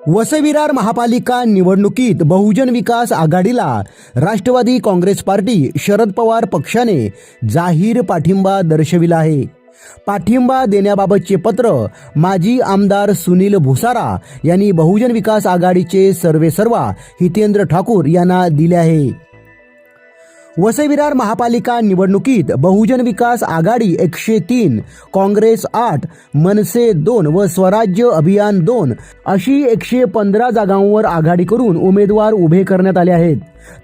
वसई-विरार महापालिका निवडणुकीत बहुजन विकास आघाडीला राष्ट्रवादी काँग्रेस पार्टी शरद पवार पक्षाने जाहीर पाठिंबा दर्शविला आहे। पाठिंबा देण्याबाबतचे पत्र माजी आमदार सुनील भुसारा यांनी बहुजन विकास आघाडीचे सर्वेसर्वा हितेंद्र ठाकूर यांना दिले आहे। वसई-विरार महापालिका निवडणुकीत बहुजन विकास आघाडी 103, काँग्रेस 8, मनसे 2 व स्वराज्य अभियान 2 अशी 115 जागांवर आघाडी करून उमेदवार उभे करण्यात आले आहेत।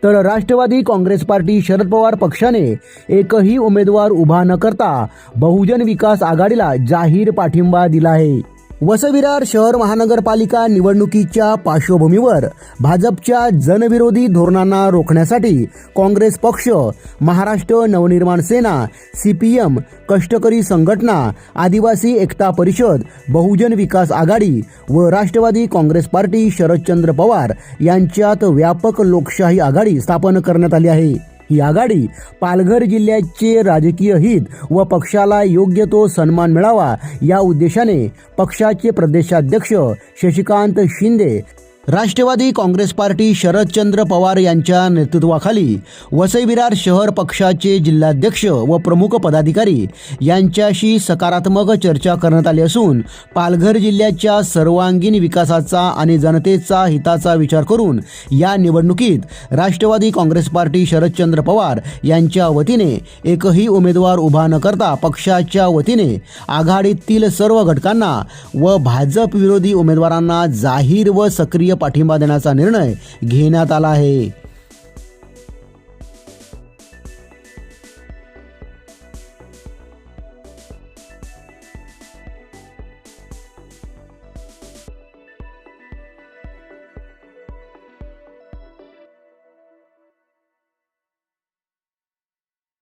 तर राष्ट्रवादी काँग्रेस पार्टी शरद पवार पक्षाने एकही उमेदवार उभा न करता बहुजन विकास आघाडीला जाहीर पाठिंबा दिला आहे। वसई-विरार शहर महानगरपालिका निवडणुकीच्या पार्श्वभूमीवर भाजपच्या जनविरोधी धोरणांना रोखण्यासाठी काँग्रेस पक्ष, महाराष्ट्र नवनिर्माण सेना, CPM, कष्टकरी संघटना, आदिवासी एकता परिषद, बहुजन विकास आघाडी व राष्ट्रवादी काँग्रेस पार्टी शरदचंद्र पवार यांच्यात व्यापक लोकशाही आघाडी स्थापन करण्यात आली आहे। ही आघाडी पालघर जिल्ह्याचे राजकीय हित व पक्षाला योग्य तो सन्मान मिळावा या उद्देशाने पक्षाचे प्रदेशाध्यक्ष शशिकांत शिंदे, राष्ट्रवादी काँग्रेस पार्टी शरदचंद्र पवार यांच्या नेतृत्वाखाली वसई-विरार शहर पक्षाचे जिल्हाध्यक्ष व प्रमुख पदाधिकारी यांच्याशी सकारात्मक चर्चा करण्यात आली असून पालघर जिल्ह्याच्या सर्वांगीण विकासाचा आणि जनतेचा हिताचा विचार करून या निवडणुकीत राष्ट्रवादी काँग्रेस पार्टी शरदचंद्र पवार यांच्या वतीने एकही उमेदवार उभा न करता पक्षाच्या वतीने आघाडीतील सर्व घटकांना व भाजप विरोधी उमेदवारांना जाहीर व सक्रिय पाठिंबा देण्याचा निर्णय घेण्यात आला आहे।